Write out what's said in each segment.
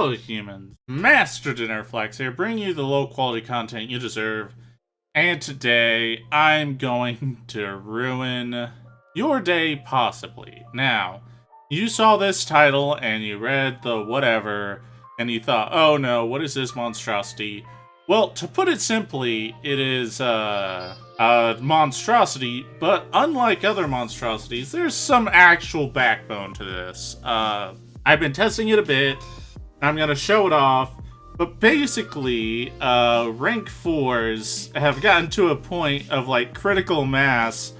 Hello humans, Master Dinner Flex here, bringing you the low quality content you deserve. And today, I'm going to ruin your day possibly. Now, you saw this title and you read the whatever, and you thought, oh no, what is this monstrosity? Well, to put it simply, it is a monstrosity, but unlike other monstrosities, there's some actual backbone to this. I've been testing it a bit. I'm gonna show it off, but basically, rank 4s have gotten to a point of like critical mass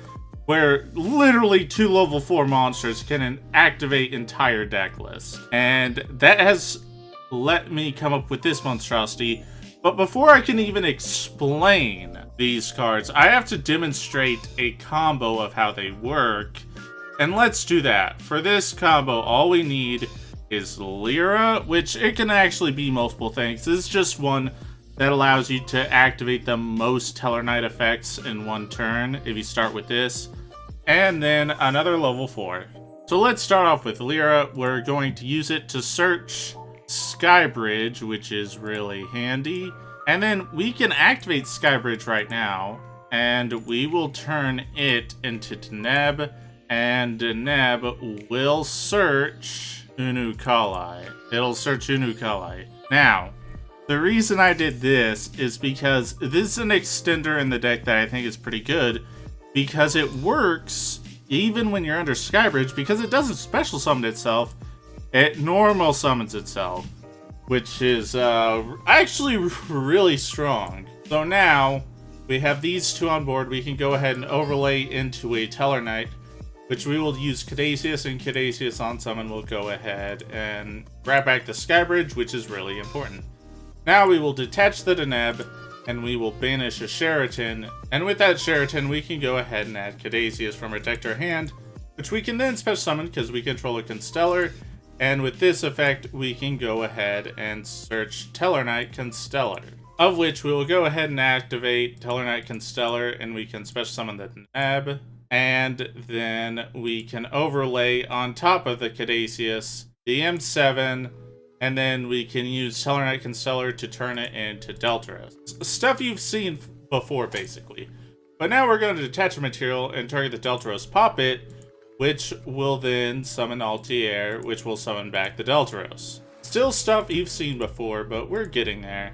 where literally 2 level 4 monsters can activate entire deck lists. And that has let me come up with this monstrosity. But before I can even explain these cards, I have to demonstrate a combo of how they work. And let's do that. For this combo, all we need is Lyra, which it can actually be multiple things. This is just one that allows you to activate the most Tellarknight effects in one turn if you start with this. And then another level 4. So let's start off with Lyra. We're going to use it to search Skybridge, which is really handy. And then we can activate Skybridge right now, and we will turn it into Deneb, and Deneb will search Unukalai. It'll search Unukalai. Now, the reason I did this is because this is an extender in the deck that I think is pretty good, because it works even when you're under Skybridge, because it doesn't special summon itself, it normal summons itself, which is actually really strong. So now, we have these two on board. We can go ahead and overlay into a Tellarknight, which we will use Caduceus, and Caduceus on summon will go ahead and grab back the Skybridge, which is really important. Now we will detach the Deneb, and we will banish a Sheraton, and with that Sheraton we can go ahead and add Caduceus from our deck to our hand, which we can then special summon because we control a Constellar, and with this effect we can go ahead and search Tellarknight Constellar, of which we will go ahead and activate Tellarknight Constellar, and we can special summon the Deneb. And then we can overlay on top of the Caduceus the M7, and then we can use Tellarknight Constellar to turn it into Deltaros. Stuff you've seen before, basically. But now we're going to detach a material and target the Deltaros Poppet, which will then summon Altair, which will summon back the Deltaros. Still stuff you've seen before, but we're getting there.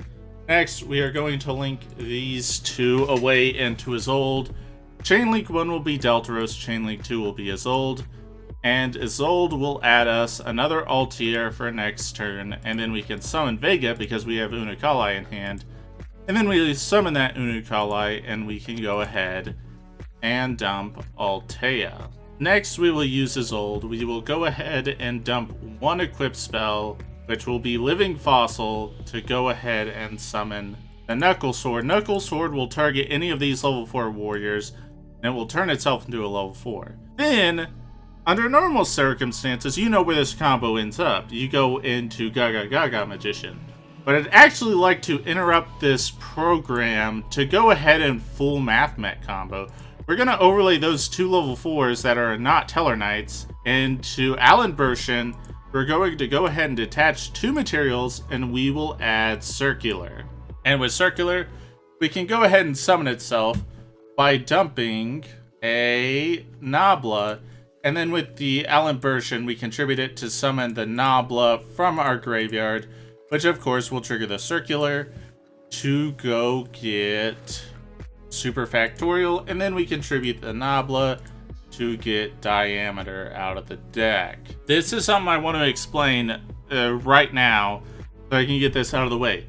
Next, we are going to link these two away into Isolde. Chainlink 1 will be Deltaros, Chainlink 2 will be Isolde, and Isolde will add us another Altair for next turn, and then we can summon Vega because we have Unukalai in hand, and then we summon that Unukalai, and we can go ahead and dump Altea. Next, we will use Isolde. We will go ahead and dump one equip spell, which will be Living Fossil, to go ahead and summon the Knuckle Sword. Knuckle Sword will target any of these level 4 warriors, and it will turn itself into a level 4. Then, under normal circumstances, you know where this combo ends up. You go into Gaga Gaga Magician. But I'd actually like to interrupt this program to go ahead and full Mathmech combo. We're going to overlay those 2 level 4s that are not Tellarknights into Alan Bershin. We're going to go ahead and detach 2 materials, and we will add Circular. And with Circular, we can go ahead and summon itself by dumping a Nabla, and then with the Alan Bershin, we contribute it to summon the Nabla from our graveyard, which of course will trigger the Circular to go get Super Factorial, and then we contribute the Nabla to get Diameter out of the deck. This is something I want to explain right now, so I can get this out of the way.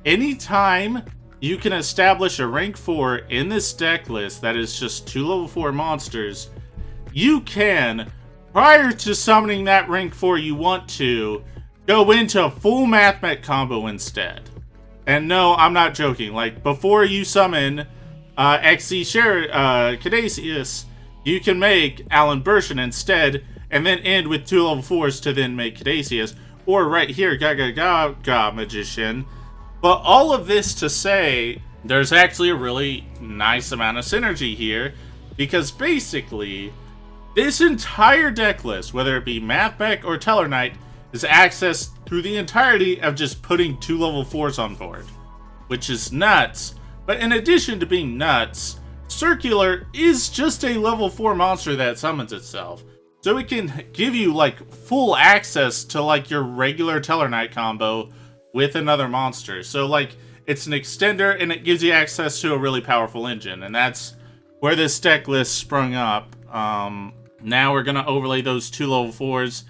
Anytime you can establish a rank 4 in this deck list that is just 2 level 4 monsters, you can, prior to summoning that rank 4 you want to, go into a full Mathmech combo instead. And no, I'm not joking. Like, before you summon XC Caduceus, you can make Alan Bershin instead, and then end with 2 level 4s to then make Caduceus. Or right here, Gaga Gaga Magician. But all of this to say, there's actually a really nice amount of synergy here, because basically, this entire deck list, whether it be Mathmech or Tellarknight, is accessed through the entirety of just putting 2 level 4s on board, which is nuts. But in addition to being nuts, Circular is just a level 4 monster that summons itself. So it can give you like full access to like your regular Tellarknight combo with another monster. So like it's an extender and it gives you access to a really powerful engine. And that's where this deck list sprung up. Now we're going to overlay those 2 level 4s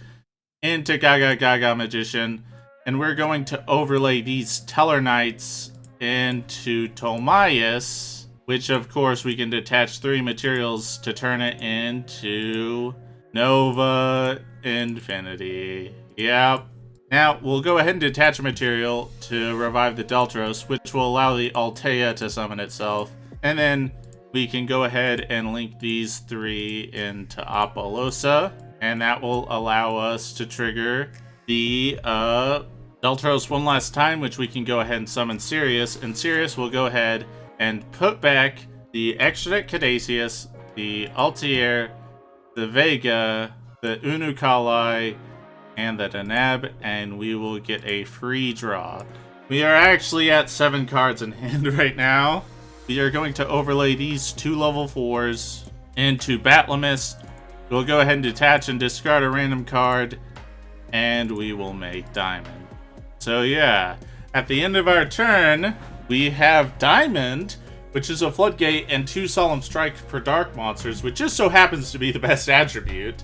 into Gaga Magician. And we're going to overlay these Tellarknights into Tolmaeus, which of course we can detach 3 materials to turn it into Nova Infinity. Yep. Now we'll go ahead and detach a material to revive the Deltros, which will allow the Altea to summon itself. And then we can go ahead and link these 3 into Apollosa, and that will allow us to trigger the Deltros one last time, which we can go ahead and summon Sirius, and Sirius will go ahead and put back the Extra Deck Caduceus, the Altair, the Vega, the Unukalai, and the Deneb, and we will get a free draw. We are actually at 7 cards in hand right now. We are going to overlay these 2 level 4s into Batlamus. We'll go ahead and detach and discard a random card, and we will make Diamond. So yeah, at the end of our turn, we have Diamond, which is a Floodgate and 2 Solemn Strike for Dark Monsters, which just so happens to be the best attribute.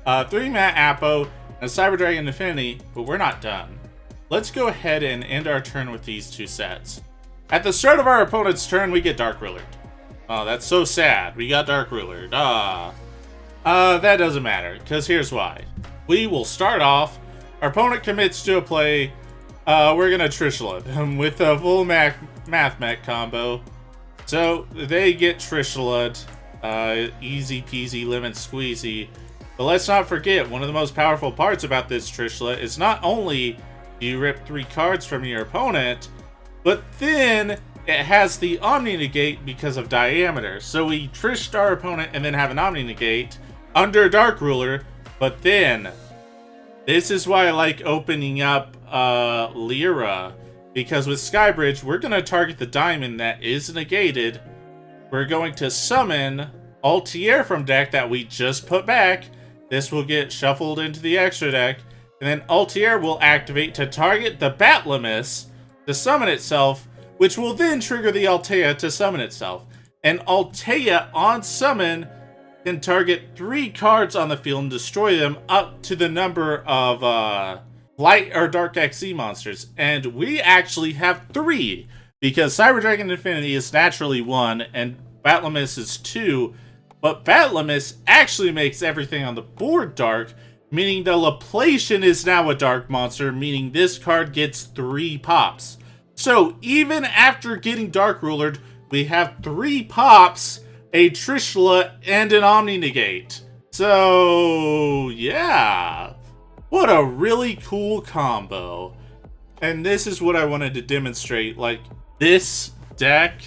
3 Mat Apo, and a Cyber Dragon Infinity, but we're not done. Let's go ahead and end our turn with these 2 sets. At the start of our opponent's turn, we get Dark Ruler. Oh, that's so sad. We got Dark Ruler. That doesn't matter, because here's why. We will start off. Our opponent commits to a play. We're going to Trishula them with a full Mathmech combo. So they get Trishula. Easy peasy lemon squeezy. But let's not forget, one of the most powerful parts about this Trishula is not only do you rip 3 cards from your opponent, but then it has the Omni Negate because of Diameter. So we Trished our opponent and then have an Omni Negate under Dark Ruler, but then this is why I like opening up Lyra, because with Skybridge, we're going to target the diamond that is negated. We're going to summon Altair from deck that we just put back. This will get shuffled into the extra deck, and then Altair will activate to target the Batlamus to summon itself, which will then trigger the Altea to summon itself. And Altea on summon can target 3 cards on the field and destroy them up to the number of Light or Dark XC monsters. And we actually have 3, because Cyber Dragon Infinity is naturally 1 and Batlamus is 2. But Batlamus actually makes everything on the board dark, meaning the Laplacian is now a dark monster, meaning this card gets 3 pops. So even after getting Dark Rulered, we have 3 pops, a Trishula, and an Omni Negate. So yeah, what a really cool combo. And this is what I wanted to demonstrate. Like, this deck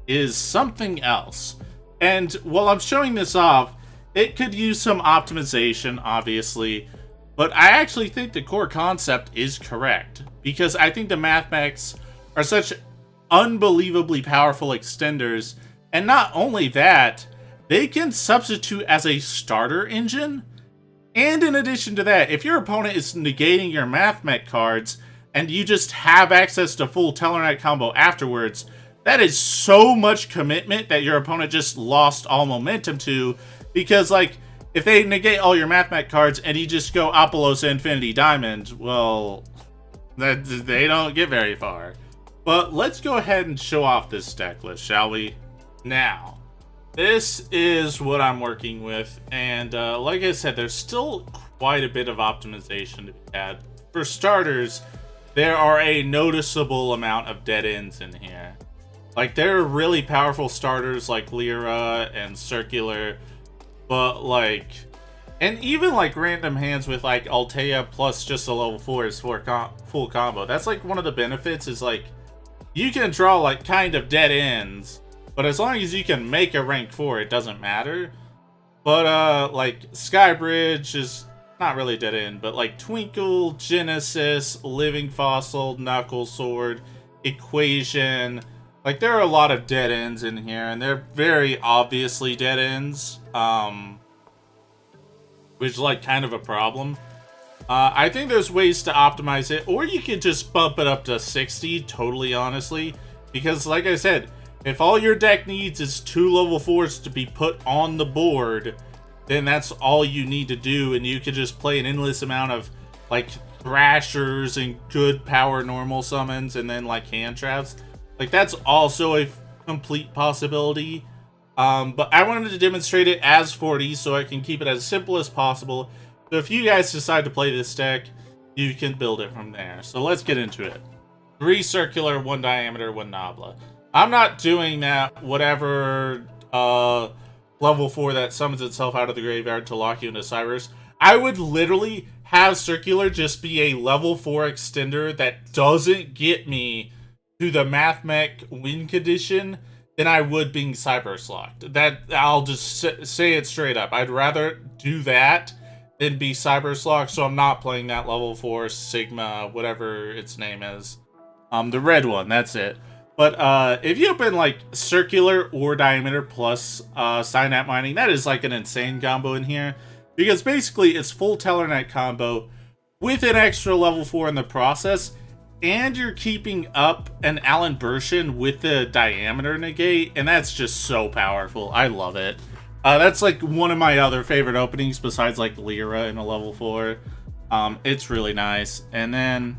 is something else. And while I'm showing this off, it could use some optimization, obviously, but I actually think the core concept is correct, because I think the Mathmechs are such unbelievably powerful extenders, and not only that, they can substitute as a starter engine. And in addition to that, if your opponent is negating your Mathmech cards, and you just have access to full Tellarknight combo afterwards, that is so much commitment that your opponent just lost all momentum to, because, like, if they negate all your Mathmech cards and you just go Apollosa Infinity Diamond, well, they don't get very far. But let's go ahead and show off this deck list, shall we? Now, this is what I'm working with, and like I said, there's still quite a bit of optimization to be had. For starters, there are a noticeable amount of dead ends in here. Like, there are really powerful starters like Lyra and Circular, but like, and even like random hands with like Altea plus just a level 4 is full combo. That's like one of the benefits, is like, you can draw like kind of dead ends, but as long as you can make a rank 4, it doesn't matter. But like, Skybridge is not really dead end, but like Twinkle, Genesis, Living Fossil, Knuckle Sword, Equation. Like, there are a lot of dead ends in here, and they're very obviously dead ends, which is like kind of a problem. I think there's ways to optimize it, or you could just bump it up to 60, totally honestly. Because, like I said, if all your deck needs is 2 level 4s to be put on the board, then that's all you need to do, and you could just play an endless amount of, like, Thrashers and good power normal summons, and then, like, hand traps. Like, that's also a complete possibility. But I wanted to demonstrate it as 40, so I can keep it as simple as possible. So if you guys decide to play this deck, you can build it from there. So let's get into it. 3 circular, 1 diameter, 1 nabla. I'm not doing that whatever level 4 that summons itself out of the graveyard to lock you into Cybers. I would literally have circular just be a level 4 extender that doesn't get me to the Mathmech win condition than I would being Cybers locked. That, I'll just say it straight up. I'd rather do that than be Cybers locked, so I'm not playing that level 4 Sigma, whatever its name is. The red one, that's it. But if you open like circular or diameter plus Synapse Mining, that is like an insane combo in here. Because basically it's full Tellarknight combo with an extra level 4 in the process, and you're keeping up an Alan Bershin with the diameter negate, and that's just so powerful. I love it. That's like one of my other favorite openings besides like Lyra in a level 4. It's really nice. And then,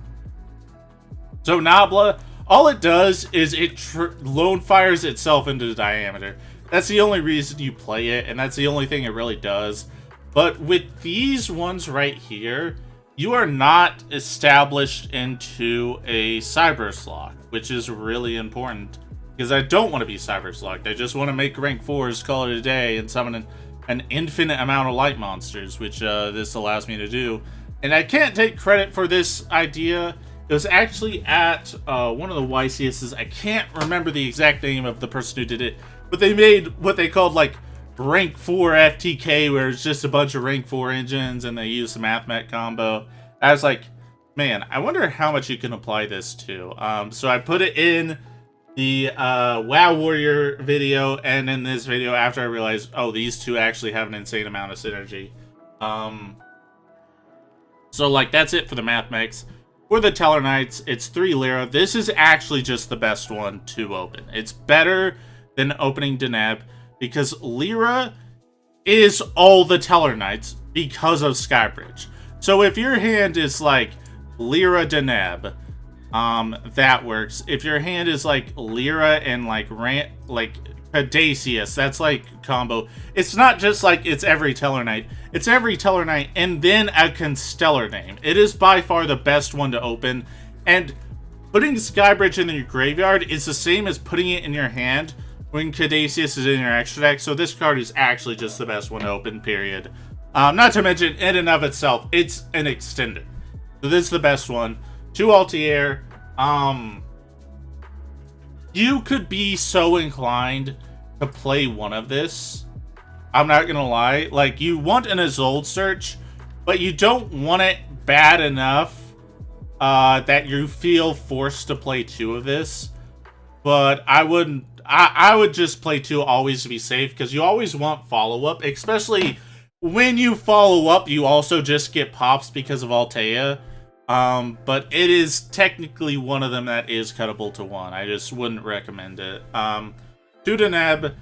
so Nabla, all it does is it lone fires itself into the diameter. That's the only reason you play it, and that's the only thing it really does. But with these ones right here, you are not established into a Cybers lock, which is really important. Because I don't want to be Cybers locked. I just want to make rank 4s, call it a day, and summon an infinite amount of light monsters, which this allows me to do. And I can't take credit for this idea. It was actually at one of the YCSs. I can't remember the exact name of the person who did it, but they made what they called like rank 4 FTK, where it's just a bunch of rank 4 engines and they use the Mathmech combo. I was like, man, I wonder how much you can apply this to. So I put it in the WoW Warrior video and in this video after I realized, oh, these two actually have an insane amount of synergy. So like that's it for the Mathmechs. For the Tellarknights, it's 3 Lyra. This is actually just the best one to open. It's better than opening Deneb because Lyra is all the Tellarknights because of Skybridge. So if your hand is like Lyra Deneb, that works. If your hand is like Lyra and like Caduceus, that's like combo. It's not just like it's every Tellarknight. It's every Tellarknight and then a Constellar name. It is by far the best one to open. And putting Skybridge in your graveyard is the same as putting it in your hand when Caduceus is in your extra deck. So this card is actually just the best one to open, period. Not to mention, in and of itself, it's an extender. So this is the best one. 2 Altair. You could be so inclined to play one of this. I'm not gonna lie. Like, you want an Isolde search, but you don't want it bad enough that you feel forced to play 2 of this. But I wouldn't. I would just play 2 always to be safe, because you always want follow-up. Especially when you follow up, you also just get pops because of Altea. But it is technically one of them that is cuttable to 1. I just wouldn't recommend it. 2 Deneb.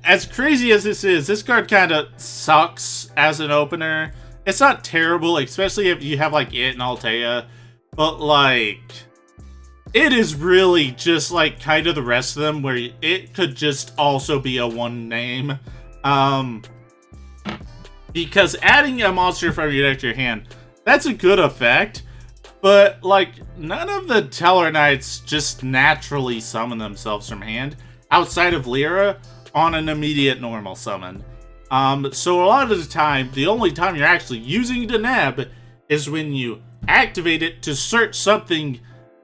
As crazy as this is, this card kind of sucks as an opener. It's not terrible, especially if you have like it and Altea. But like, it is really just like kind of the rest of them, where it could just also be a 1 name. Because adding a monster from your deck to your hand, that's a good effect, but like none of the Tellarknights just naturally summon themselves from hand outside of Lyra on an immediate normal summon. So a lot of the time, the only time you're actually using Deneb is when you activate it to search something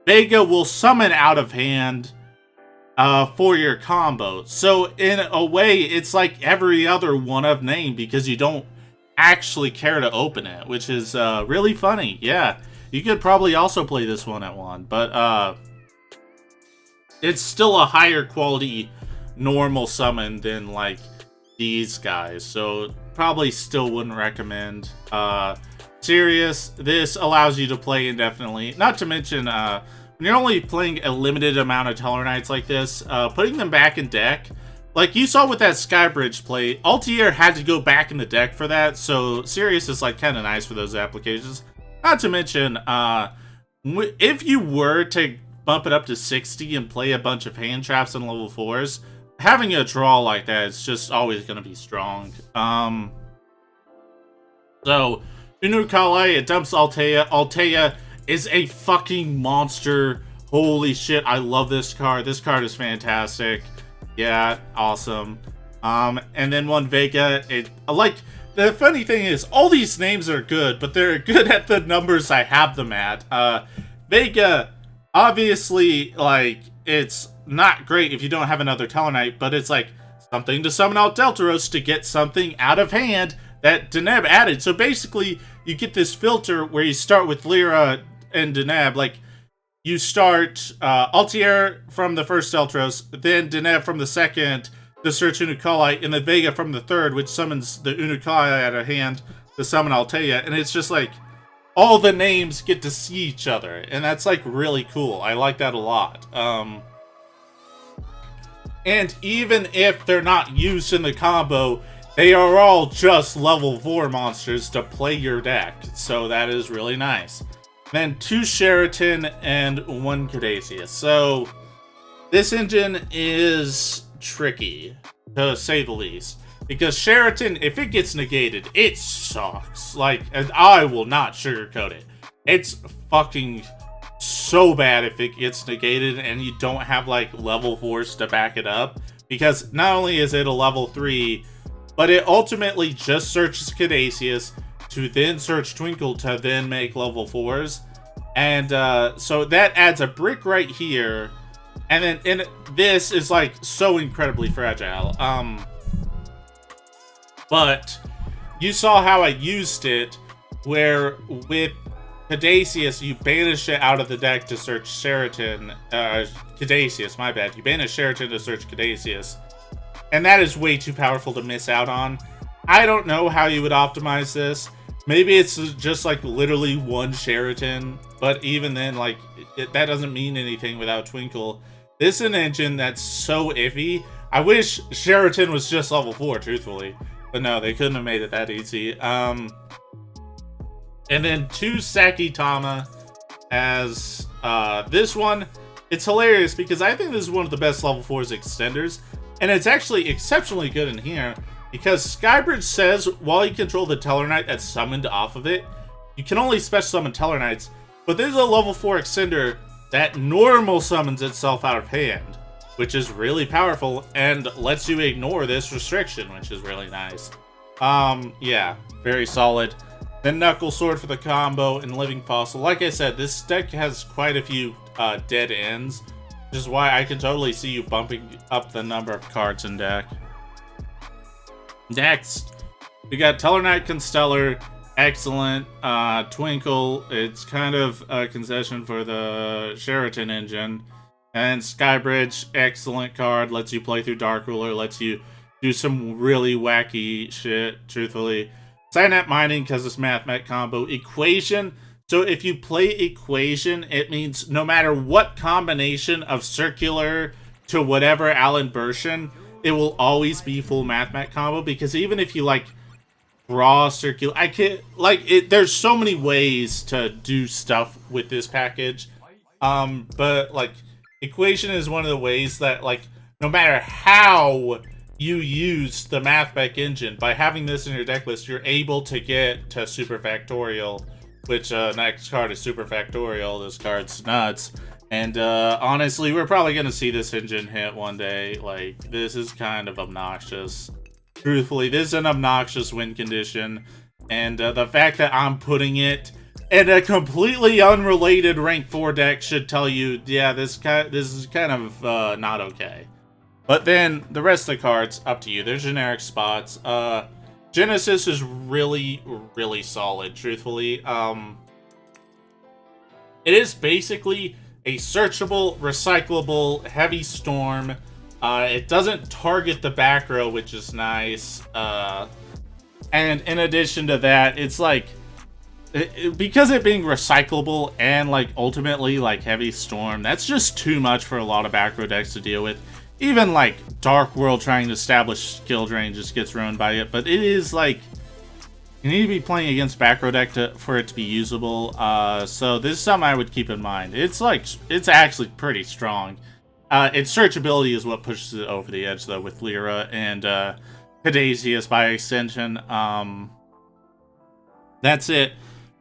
Vega will summon out of hand for your combo. So in a way, it's like every other one of name, because you don't actually care to open it, which is really funny. Yeah, you could probably also play this one at 1, but it's still a higher quality normal summon than like these guys, so probably still wouldn't recommend. Serious, this allows you to play indefinitely. Not to mention, when you're only playing a limited amount of Tellarknights like this, putting them back in deck, like you saw with that Skybridge play, Altair had to go back in the deck for that, so Sirius is like kind of nice for those applications. Not to mention, if you were to bump it up to 60 and play a bunch of hand traps on level 4s, having a draw like that is just always going to be strong. So, Unukalai, it dumps Altea. Altea is a fucking monster. Holy shit, I love this card. This card is fantastic. Yeah, awesome. And then one Vega. The funny thing is, all these names are good, but they're good at the numbers I have them at. Vega, obviously, like, it's not great if you don't have another Tellarknight, but it's like something to summon out Deltaros to get something out of hand that Deneb added. So basically, you get this filter where you start with Lyra and Deneb. Like, you start Altair from the first Deltaros, then Deneb from the second to search Unukalai, and then Vega from the third, which summons the Unukalai out of hand to summon Altea. And it's just like, all the names get to see each other, and that's like really cool. I like that a lot. And even if they're not used in the combo, they are all just level 4 monsters to play your deck, so that is really nice. Then 2 Sheraton and 1 Caduceus. So this engine is tricky, to say the least. Because Sheraton, if it gets negated, it sucks. Like, and I will not sugarcoat it. It's fucking so bad if it gets negated and you don't have, like, level 4s to back it up. Because not only is it a level 3, but it ultimately just searches Caduceus to then search Twinkle to then make level 4s. And so that adds a brick right here. And then this is, like, so incredibly fragile. But you saw how I used it, where with Caduceus, you banish it out of the deck to search Sheraton. Caduceus, my bad. You banish Sheraton to search Caduceus. And that is way too powerful to miss out on. I don't know how you would optimize this. Maybe it's just, like, literally 1 Sheraton. But even then, like, that doesn't mean anything without Twinkle. This is an engine that's so iffy. I wish Sheraton was just level 4, truthfully. But no, they couldn't have made it that easy. And then 2 Sakitama as this one. It's hilarious because I think this is one of the best level 4's extenders. And it's actually exceptionally good in here because Skybridge says while you control the Tellarknight that's summoned off of it, you can only special summon Tellarknights. But this is a level 4 extender that normal summons itself out of hand, which is really powerful and lets you ignore this restriction, which is really nice. Yeah, very solid. Then Knuckle Sword for the combo and Living Fossil. Like I said, this deck has quite a few dead ends, which is why I can totally see you bumping up the number of cards in deck. Next, we got Tellarknight Constellar. Excellent. Twinkle, it's kind of a concession for the Sheraton engine. And Skybridge, excellent card. Lets you play through Dark Ruler. Lets you do some really wacky shit, truthfully. Cyanide Mining, because it's Mathmech combo. Equation. So if you play Equation, it means no matter what combination of Circular to whatever Alan Bershin, it will always be full Mathmech combo. Because even if you, like, draw Circular... I can't... Like, there's so many ways to do stuff with this package. But, like... Equation is one of the ways that, like, no matter how you use the Mathmech engine, by having this in your deck list, you're able to get to Super Factorial, which, next card is Super Factorial. This card's nuts. And, honestly, we're probably gonna see this engine hit one day. Like, this is kind of obnoxious. Truthfully, this is an obnoxious win condition. And, the fact that I'm putting it and a completely unrelated rank 4 deck should tell you, yeah, this is kind of not okay. But then the rest of the cards, up to you. There's generic spots. Genesis is really, really solid, truthfully. It is basically a searchable, recyclable, heavy storm. It doesn't target the back row, which is nice. And in addition to that, it's like, because it being recyclable and like ultimately like heavy storm, that's just too much for a lot of back row decks to deal with. Even like Dark World trying to establish skill drain just gets ruined by it. But it is like, you need to be playing against back row deck for it to be usable. So this is something I would keep in mind. It's actually pretty strong. Its searchability is what pushes it over the edge though, with Lyra and Caduceus by extension. That's it.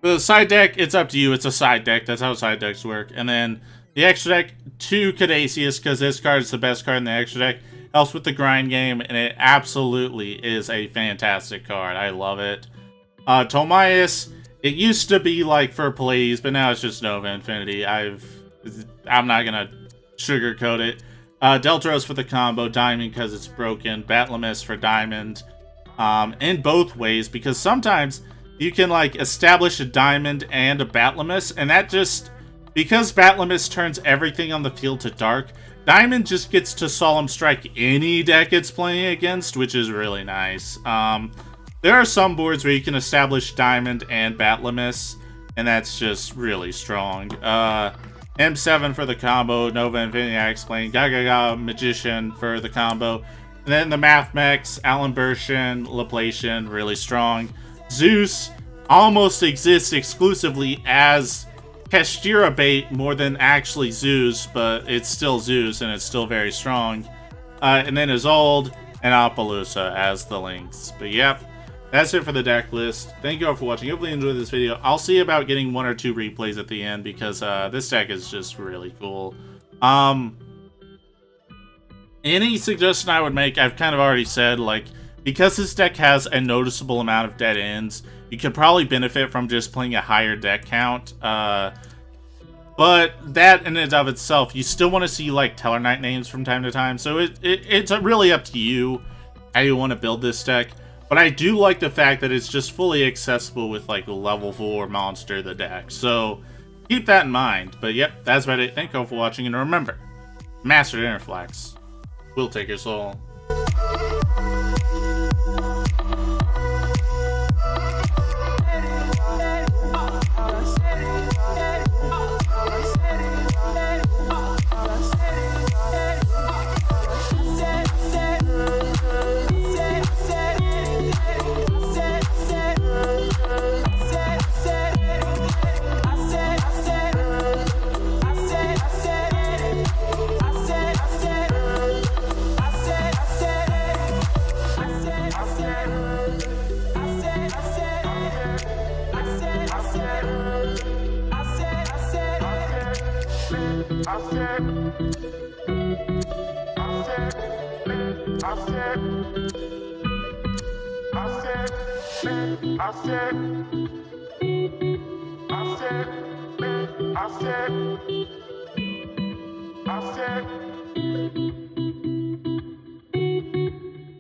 For the side deck, it's up to you. It's a side deck. That's how side decks work. And then the extra deck, 2 Caduceus, because this card is the best card in the extra deck. Helps with the grind game, and it absolutely is a fantastic card. I love it. Tomias, it used to be like for Pallades, but now it's just Nova Infinity. I'm not gonna sugarcoat it. Deltros for the combo, Diamond because it's broken, Batlamis for Diamond. In both ways, because sometimes you can like establish a Diamond and a Batlamis, and that just, because Batlamis turns everything on the field to dark, Diamond just gets to Solemn Strike any deck it's playing against, which is really nice. There are some boards where you can establish Diamond and Batlamis, and that's just really strong. M7 for the combo, Nova Infinity, I explained. Gaga Magician for the combo. And then the Mathmech, Alan Bershin, Laplacian, really strong. Zeus almost exists exclusively as Kestira bait more than actually Zeus, but it's still Zeus and it's still very strong. And then Isolde and Appaloosa as the links. But yep, that's it for the deck list. Thank you all for watching. Hopefully you enjoyed this video. I'll see about getting 1 or 2 replays at the end because this deck is just really cool. Any suggestion I would make, I've kind of already said, like, because this deck has a noticeable amount of dead ends, you could probably benefit from just playing a higher deck count. But that in and of itself, you still want to see like Tellarknight names from time to time. So it's really up to you how you want to build this deck. But I do like the fact that it's just fully accessible with like a level 4 monster in the deck. So keep that in mind. But yep, that's about it. Thank you all for watching. And remember, Mastered Interflex will take your soul.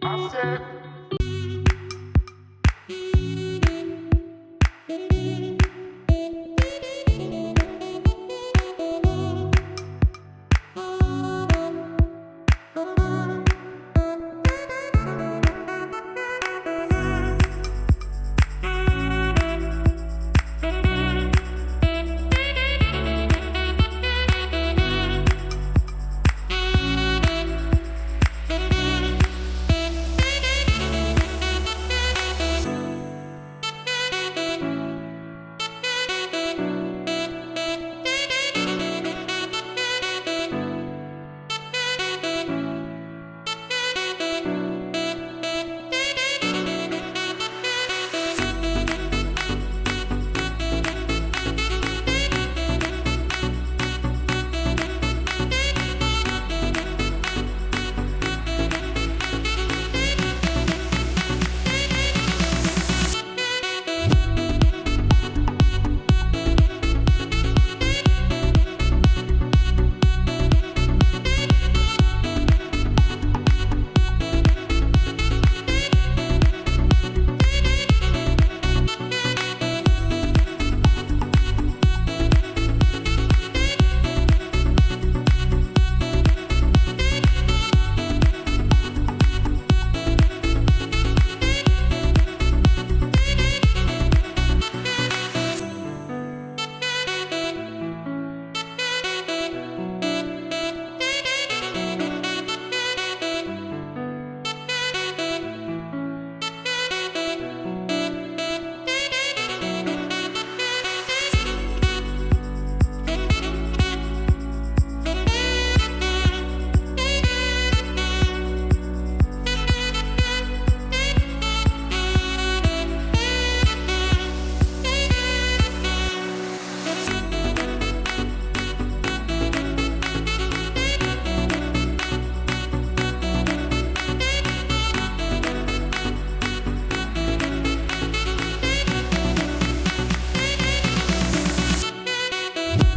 I said